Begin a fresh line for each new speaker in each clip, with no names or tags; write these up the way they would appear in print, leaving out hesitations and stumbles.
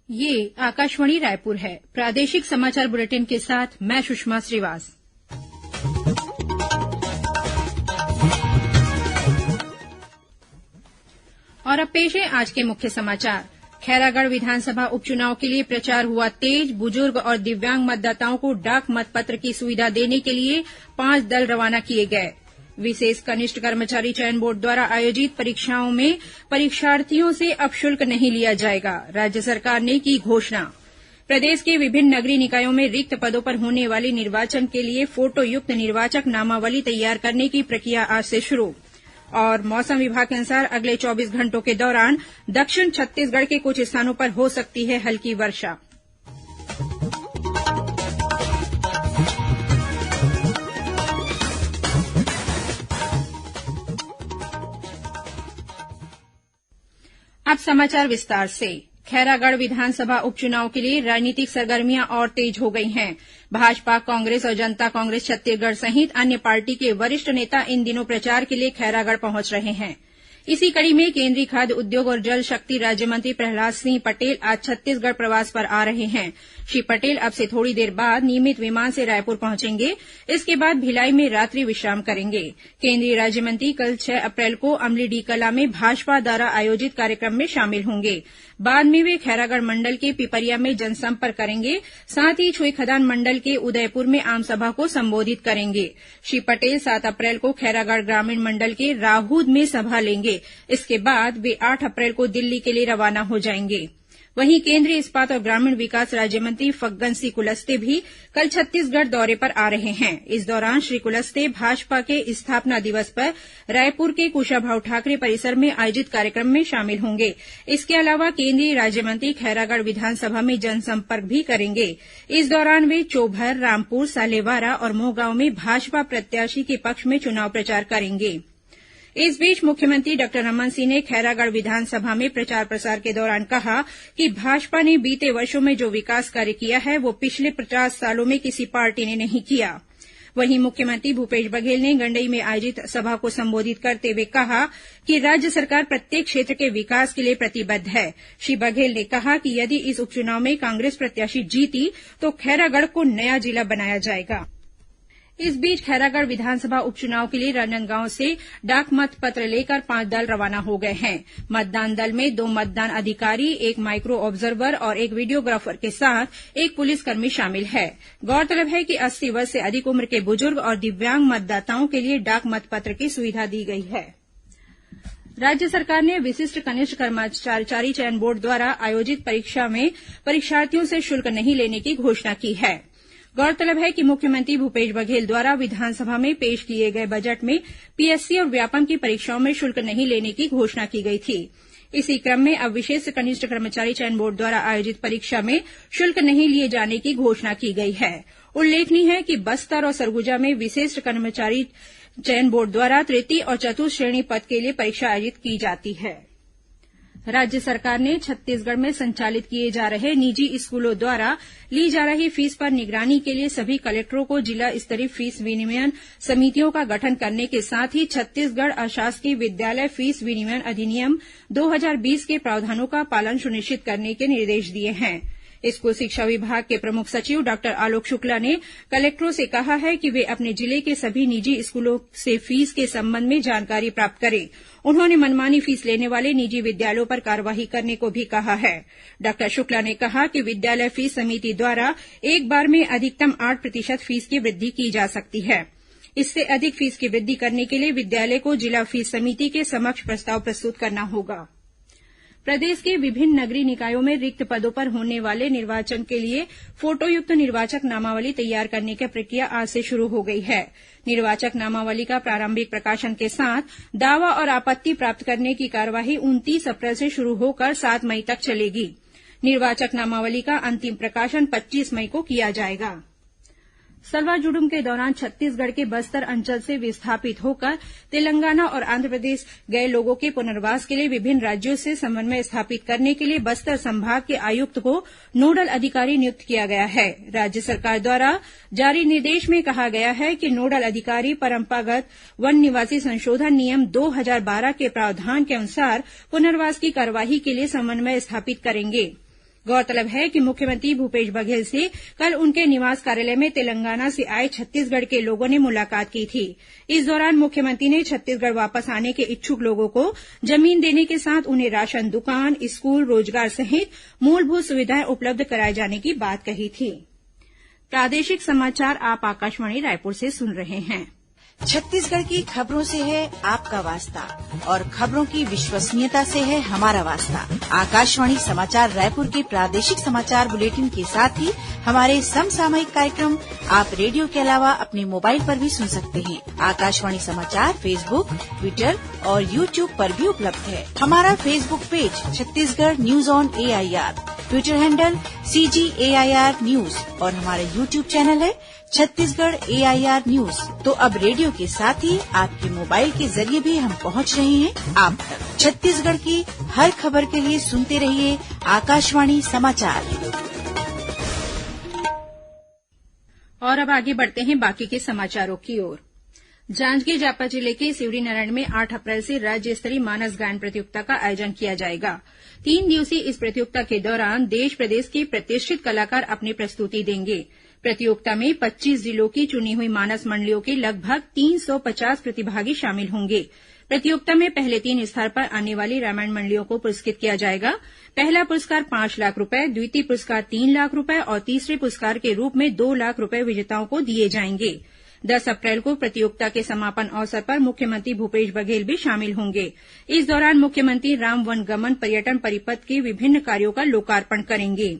ये आकाशवाणी रायपुर है। प्रादेशिक समाचार बुलेटिन के साथ मैं सुषमा श्रीवास। और अब पेश है आज के मुख्य समाचार। खैरागढ़ विधानसभा उपचुनाव के लिए प्रचार हुआ तेज। बुजुर्ग और दिव्यांग मतदाताओं को डाक मतपत्र की सुविधा देने के लिए 5 दल रवाना किए गए। विशेष कनिष्ठ कर्मचारी चयन बोर्ड द्वारा आयोजित परीक्षाओं में परीक्षार्थियों से अब शुल्क नहीं लिया जाएगा। राज्य सरकार ने की घोषणा। प्रदेश के विभिन्न नगरीय निकायों में रिक्त पदों पर होने वाले निर्वाचन के लिए फोटोयुक्त निर्वाचक नामावली तैयार करने की प्रक्रिया आज से शुरू। और मौसम विभाग के अनुसार अगले 24 घंटों के दौरान दक्षिण छत्तीसगढ़ के कुछ स्थानों पर हो सकती है हल्की वर्षा। अब समाचार विस्तार से। खैरागढ़ विधानसभा उपचुनाव के लिए राजनीतिक सरगर्मियां और तेज हो गई हैं। भाजपा, कांग्रेस और जनता कांग्रेस छत्तीसगढ़ सहित अन्य पार्टी के वरिष्ठ नेता इन दिनों प्रचार के लिए खैरागढ़ पहुंच रहे हैं। इसी कड़ी में केंद्रीय खाद्य उद्योग और जल शक्ति राज्य मंत्री प्रहलाद सिंह पटेल आज छत्तीसगढ़ प्रवास पर आ रहे हैं। श्री पटेल अब से थोड़ी देर बाद नियमित विमान से रायपुर पहुंचेंगे। इसके बाद भिलाई में रात्रि विश्राम करेंगे। केंद्रीय राज्य मंत्री कल 6 अप्रैल को अमलीडीह कला में भाजपा द्वारा आयोजित कार्यक्रम में शामिल होंगे। बाद में वे खैरागढ़ मंडल के पिपरिया में जनसंपर्क करेंगे। साथ ही छुईखदान मंडल के उदयपुर में आमसभा को संबोधित करेंगे। श्री पटेल 7 अप्रैल को खैरागढ़ ग्रामीण मंडल के राहूद में सभा लेंगे। इसके बाद वे 8 अप्रैल को दिल्ली के लिए रवाना हो जाएंगे। वहीं केंद्रीय इस्पात और ग्रामीण विकास राज्य मंत्री फग्गन सिंह कुलस्ते भी कल छत्तीसगढ़ दौरे पर आ रहे हैं। इस दौरान श्री कुलस्ते भाजपा के स्थापना दिवस पर रायपुर के कुशाभाऊ ठाकरे परिसर में आयोजित कार्यक्रम में शामिल होंगे। इसके अलावा केंद्रीय राज्य मंत्री खैरागढ़ विधानसभा में जनसंपर्क भी करेंगे। इस दौरान वे चोभर, रामपुर, सालेवारा और मोहगांव में भाजपा प्रत्याशी के पक्ष में चुनाव प्रचार करेंगे। इस बीच मुख्यमंत्री डॉक्टर रमन सिंह ने खैरागढ़ विधानसभा में प्रचार प्रसार के दौरान कहा कि भाजपा ने बीते वर्षों में जो विकास कार्य किया है वो पिछले 50 सालों में किसी पार्टी ने नहीं किया। वहीं मुख्यमंत्री भूपेश बघेल ने गंडई में आयोजित सभा को संबोधित करते हुए कहा कि राज्य सरकार प्रत्येक क्षेत्र के विकास के लिए प्रतिबद्ध है। श्री बघेल ने कहा कि यदि इस उपचुनाव में कांग्रेस प्रत्याशी जीती तो खैरागढ़ को नया जिला बनाया जाएगा। इस बीच खैरागढ़ विधानसभा उपचुनाव के लिए राजनांदगांव से डाक मतपत्र लेकर 5 दल रवाना हो गए हैं। मतदान दल में 2 मतदान अधिकारी, 1 माइक्रो ऑब्जर्वर और 1 वीडियोग्राफर के साथ 1 पुलिसकर्मी शामिल है। गौरतलब है कि 80 वर्ष से अधिक उम्र के बुजुर्ग और दिव्यांग मतदाताओं के लिए डाक मतपत्र की सुविधा दी गई है। राज्य सरकार ने विशिष्ट कनिष्ठ कर्मचारी चयन बोर्ड द्वारा आयोजित परीक्षा में परीक्षार्थियों से शुल्क नहीं लेने की घोषणा की है। गौरतलब है कि मुख्यमंत्री भूपेश बघेल द्वारा विधानसभा में पेश किए गए बजट में पीएससी और व्यापम की परीक्षाओं में शुल्क नहीं लेने की घोषणा की गई थी। इसी क्रम में अब विशेष कनिष्ठ कर्मचारी चयन बोर्ड द्वारा आयोजित परीक्षा में शुल्क नहीं लिए जाने की घोषणा की गई है। उल्लेखनीय है कि बस्तर और सरगुजा में विशेष कर्मचारी चयन बोर्ड द्वारा तृतीय और चतुर्थ श्रेणी पद के लिए परीक्षा आयोजित की जाती है। राज्य सरकार ने छत्तीसगढ़ में संचालित किए जा रहे निजी स्कूलों द्वारा ली जा रही फीस पर निगरानी के लिए सभी कलेक्टरों को जिला स्तरीय फीस विनिमय समितियों का गठन करने के साथ ही छत्तीसगढ़ अशासकीय विद्यालय फीस विनिमय अधिनियम 2020 के प्रावधानों का पालन सुनिश्चित करने के निर्देश दिए हैं। स्कूल शिक्षा विभाग के प्रमुख सचिव डॉक्टर आलोक शुक्ला ने कलेक्टरों से कहा है कि वे अपने जिले के सभी निजी स्कूलों से फीस के संबंध में जानकारी प्राप्त करें। उन्होंने मनमानी फीस लेने वाले निजी विद्यालयों पर कार्रवाई करने को भी कहा है। डॉक्टर शुक्ला ने कहा कि विद्यालय फीस समिति द्वारा एक बार में अधिकतम 8% फीस की वृद्धि की जा सकती है। इससे अधिक फीस की वृद्धि करने के लिए विद्यालय को जिला फीस समिति के समक्ष प्रस्ताव प्रस्तुत करना होगा। प्रदेश के विभिन्न नगरीय निकायों में रिक्त पदों पर होने वाले निर्वाचन के लिए फोटोयुक्त निर्वाचक नामावली तैयार करने की प्रक्रिया आज से शुरू हो गई है। निर्वाचक नामावली का प्रारंभिक प्रकाशन के साथ दावा और आपत्ति प्राप्त करने की कार्यवाही 29 अप्रैल से शुरू होकर 7 मई तक चलेगी। निर्वाचक नामावली का अंतिम प्रकाशन 25 मई को किया जाएगा। सलवा जुडुम के दौरान छत्तीसगढ़ के बस्तर अंचल से विस्थापित होकर तेलंगाना और आंध्रप्रदेश गए लोगों के पुनर्वास के लिए विभिन्न राज्यों से समन्वय स्थापित करने के लिए बस्तर संभाग के आयुक्त को नोडल अधिकारी नियुक्त किया गया है। राज्य सरकार द्वारा जारी निर्देश में कहा गया है कि नोडल अधिकारी परंपरागत वन निवासी संशोधन नियम 2012 के प्रावधान के अनुसार पुनर्वास की कार्यवाही के लिए समन्वय स्थापित करेंगे। गौरतलब है कि मुख्यमंत्री भूपेश बघेल से कल उनके निवास कार्यालय में तेलंगाना से आए छत्तीसगढ़ के लोगों ने मुलाकात की थी। इस दौरान मुख्यमंत्री ने छत्तीसगढ़ वापस आने के इच्छुक लोगों को जमीन देने के साथ उन्हें राशन दुकान, स्कूल, रोजगार सहित मूलभूत सुविधाएं उपलब्ध कराए जाने की बात कही थी। प्रादेशिक समाचार आप आकाशवाणी रायपुर से सुन रहे हैं।
छत्तीसगढ़ की खबरों से है आपका वास्ता और खबरों की विश्वसनीयता से है हमारा वास्ता। आकाशवाणी समाचार रायपुर के प्रादेशिक समाचार बुलेटिन के साथ ही हमारे समसामयिक कार्यक्रम आप रेडियो के अलावा अपने मोबाइल पर भी सुन सकते हैं। आकाशवाणी समाचार फेसबुक, ट्विटर और यूट्यूब पर भी उपलब्ध है। हमारा Facebook page Chhattisgarh news on AIR, Twitter handle CGAIR news और हमारा यूट्यूब चैनल है छत्तीसगढ़ AIR न्यूज। तो अब रेडियो के साथ ही आपके मोबाइल के जरिए भी हम पहुंच रहे हैं आप तक। छत्तीसगढ़ की हर खबर के लिए सुनते रहिए आकाशवाणी समाचार।
और अब आगे बढ़ते हैं बाकी के समाचारों की ओर। जांजगीर चांपा जिले के सिवरीनारायण में 8 अप्रैल से राज्य स्तरीय मानस गायन प्रतियोगिता का आयोजन किया जाएगा। 3 दिवसीय इस प्रतियोगिता के दौरान देश प्रदेश के प्रतिष्ठित कलाकार अपनी प्रस्तुति देंगे। प्रतियोगिता में 25 जिलों की चुनी हुई मानस मंडलियों के लगभग 350 प्रतिभागी शामिल होंगे। प्रतियोगिता में पहले 3 स्थान पर आने वाली रामायण मंडलियों को पुरस्कृत किया जाएगा। पहला पुरस्कार 5 लाख रुपए, द्वितीय पुरस्कार 3 लाख रुपए और तीसरे पुरस्कार के रूप में 2 लाख रुपए विजेताओं को दिए जाएंगे। 10 अप्रैल को प्रतियोगिता के समापन अवसर पर मुख्यमंत्री भूपेश बघेल भी शामिल होंगे। इस दौरान मुख्यमंत्री राम वनगमन पर्यटन परिपथ के विभिन्न कार्यों का लोकार्पण करेंगे।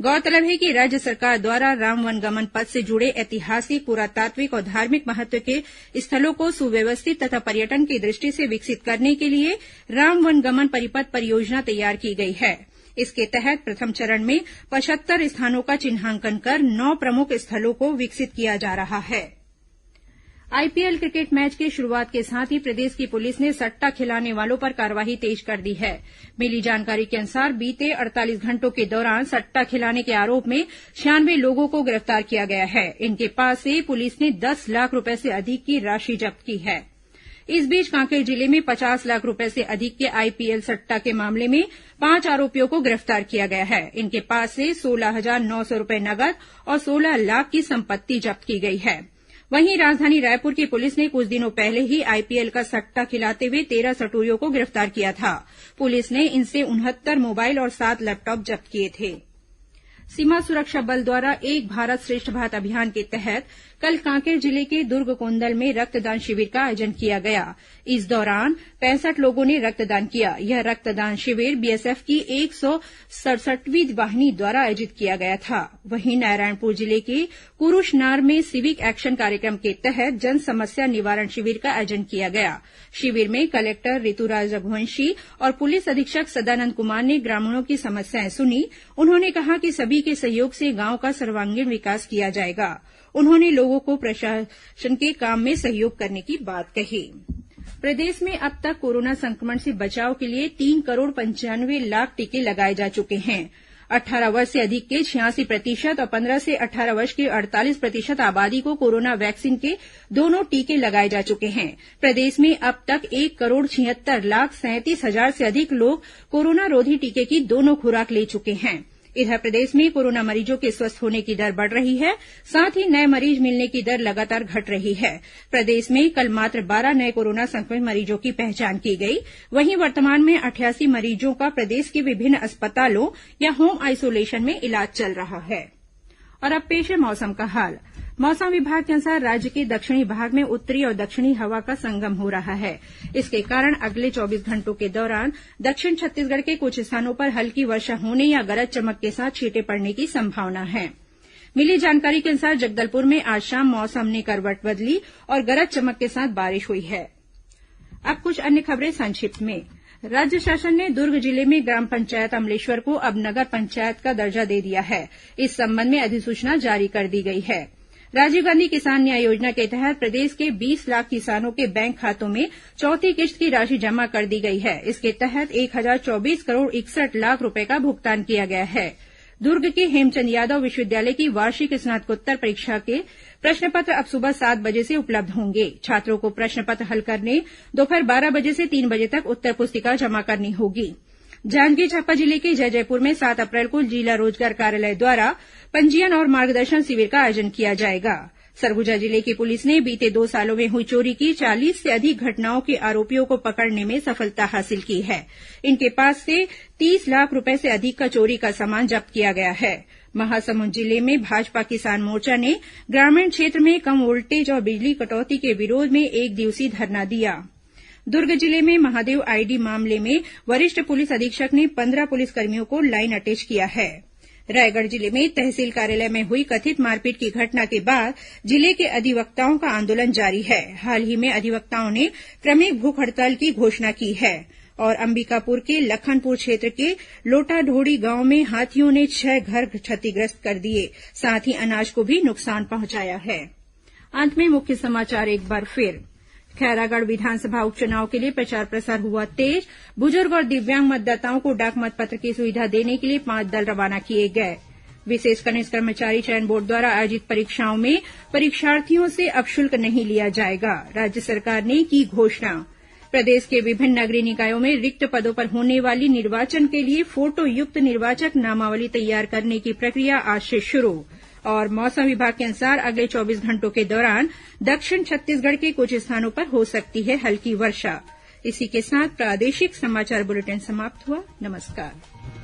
गौरतलब है कि राज्य सरकार द्वारा राम वनगमन पथ से जुड़े ऐतिहासिक, पुरातात्विक और धार्मिक महत्व के स्थलों को सुव्यवस्थित तथा पर्यटन की दृष्टि से विकसित करने के लिए राम वनगमन परिपथ परियोजना तैयार की गई है। इसके तहत प्रथम चरण में 75 स्थानों का चिन्हांकन कर 9 प्रमुख स्थलों को विकसित किया जा रहा है। IPL क्रिकेट मैच की शुरूआत के साथ ही प्रदेश की पुलिस ने सट्टा खिलाने वालों पर कार्रवाई तेज कर दी है। मिली जानकारी के अनुसार बीते 48 घंटों के दौरान सट्टा खिलाने के आरोप में 96 लोगों को गिरफ्तार किया गया है। इनके पास से पुलिस ने 10 लाख रुपए से अधिक की राशि जब्त की है। इस बीच कांकेर जिले में 50 लाख रुपए से अधिक के IPL सट्टा के मामले में 5 आरोपियों को गिरफ्तार किया गया है। इनके पास से 16,900 रुपए नगद और 16 लाख की संपत्ति जब्त की गई है। वहीं राजधानी रायपुर की पुलिस ने कुछ दिनों पहले ही IPL का सट्टा खिलाते हुए 13 सटोरियों को गिरफ्तार किया था। पुलिस ने इनसे 69 मोबाइल और 7 लैपटॉप जब्त किए थे। सीमा सुरक्षा बल द्वारा एक भारत श्रेष्ठ भारत अभियान के तहत कल कांकेर जिले के दुर्गकोंदल में रक्तदान शिविर का आयोजन किया गया। इस दौरान 65 लोगों ने रक्तदान किया। यह रक्तदान शिविर BSF की 167वीं वाहिनी द्वारा आयोजित किया गया था। वहीं नारायणपुर जिले के कुरुशनार में सिविक एक्शन कार्यक्रम के तहत जन समस्या निवारण शिविर का आयोजन किया गया। शिविर में कलेक्टर ऋतुराज रघुवंशी और पुलिस अधीक्षक सदानंद कुमार ने ग्रामीणों की समस्याएं सुनी। उन्होंने कहा कि सभी के सहयोग से गांव का सर्वांगीण विकास किया जाएगा। उन्होंने लोगों को प्रशासन के काम में सहयोग करने की बात कही। प्रदेश में अब तक कोरोना संक्रमण से बचाव के लिए 3 करोड़ 95 लाख टीके लगाए जा चुके हैं। 18 वर्ष से अधिक के 86% और 15 से 18 वर्ष के 48% आबादी को कोरोना वैक्सीन के दोनों टीके लगाए जा चुके हैं। प्रदेश में अब तक 1 करोड़ 76 लाख 37 हजार से अधिक लोग कोरोना रोधी टीके की दोनों खुराक ले चुके हैं। इधर प्रदेश में कोरोना मरीजों के स्वस्थ होने की दर बढ़ रही है, साथ ही नए मरीज मिलने की दर लगातार घट रही है। प्रदेश में कल मात्र 12 नए कोरोना संक्रमित मरीजों की पहचान की गई। वहीं वर्तमान में 88 मरीजों का प्रदेश के विभिन्न अस्पतालों या होम आइसोलेशन में इलाज चल रहा है। और अब पेश है मौसम का हाल। मौसम विभाग के अनुसार राज्य के दक्षिणी भाग में उत्तरी और दक्षिणी हवा का संगम हो रहा है। इसके कारण अगले 24 घंटों के दौरान दक्षिण छत्तीसगढ़ के कुछ स्थानों पर हल्की वर्षा होने या गरज चमक के साथ छींटे पड़ने की संभावना है। मिली जानकारी के अनुसार जगदलपुर में आज शाम मौसम ने करवट बदली और गरज चमक के साथ बारिश हुई है। अब कुछ अन्य खबरें संक्षिप्त में। राज्य शासन ने दुर्ग जिले में ग्राम पंचायत अमलेश्वर को अब नगर पंचायत का दर्जा दे दिया है। इस संबंध में अधिसूचना जारी कर दी गई है। राजीव गांधी किसान न्याय योजना के तहत प्रदेश के 20 लाख किसानों के बैंक खातों में चौथी किश्त की राशि जमा कर दी गई है। इसके तहत 1024 करोड़ 61 लाख रुपए का भुगतान किया गया है। दुर्ग के हेमचंद यादव विश्वविद्यालय की वार्षिक स्नातकोत्तर परीक्षा के प्रश्न पत्र अब सुबह 7 बजे से उपलब्ध होंगे। छात्रों को प्रश्न पत्र हल करने दोपहर 12 बजे से 3 बजे तक उत्तर पुस्तिका जमा करनी होगी। जांजगीर चांपा जिले के जयजयपुर में 7 अप्रैल को जिला रोजगार कार्यालय द्वारा पंजीयन और मार्गदर्शन शिविर का आयोजन किया जाएगा। सरगुजा जिले की पुलिस ने बीते 2 सालों में हुई चोरी की 40 से अधिक घटनाओं के आरोपियों को पकड़ने में सफलता हासिल की है। इनके पास से 30 लाख रूपये से अधिक का चोरी का सामान जब्त किया गया है। महासमुंद जिले में भाजपा किसान मोर्चा ने ग्रामीण क्षेत्र में कम वोल्टेज और बिजली कटौती के विरोध में 1 दिवसीय धरना दिया। दुर्ग जिले में महादेव आईडी मामले में वरिष्ठ पुलिस अधीक्षक ने 15 पुलिसकर्मियों को लाइन अटैच किया है। रायगढ़ जिले में तहसील कार्यालय में हुई कथित मारपीट की घटना के बाद जिले के अधिवक्ताओं का आंदोलन जारी है। हाल ही में अधिवक्ताओं ने क्रमिक भूख हड़ताल की घोषणा की है। और अंबिकापुर के लखनपुर क्षेत्र के लोटाढोड़ी गांव में हाथियों ने 6 घर क्षतिग्रस्त कर दिए, साथ ही अनाज को भी नुकसान पहुंचाया है। अंत में मुख्य समाचार एक बार फिर। खैरागढ़ विधानसभा उपचुनाव के लिए प्रचार प्रसार हुआ तेज। बुजुर्ग और दिव्यांग मतदाताओं को डाक मतपत्र की सुविधा देने के लिए 5 दल रवाना किए गए। विशेष कनिष्ठ कर्मचारी चयन बोर्ड द्वारा आयोजित परीक्षाओं में परीक्षार्थियों से अब शुल्क नहीं लिया जाएगा, राज्य सरकार ने की घोषणा। प्रदेश के विभिन्न नगरीय निकायों में रिक्त पदों पर होने वाली निर्वाचन के लिए फोटो युक्त निर्वाचक नामावली तैयार करने की प्रक्रिया आज से शुरू। और मौसम विभाग के अनुसार अगले 24 घंटों के दौरान दक्षिण छत्तीसगढ़ के कुछ स्थानों पर हो सकती है हल्की वर्षा। इसी के साथ प्रादेशिक समाचार बुलेटिन समाप्त हुआ। नमस्कार।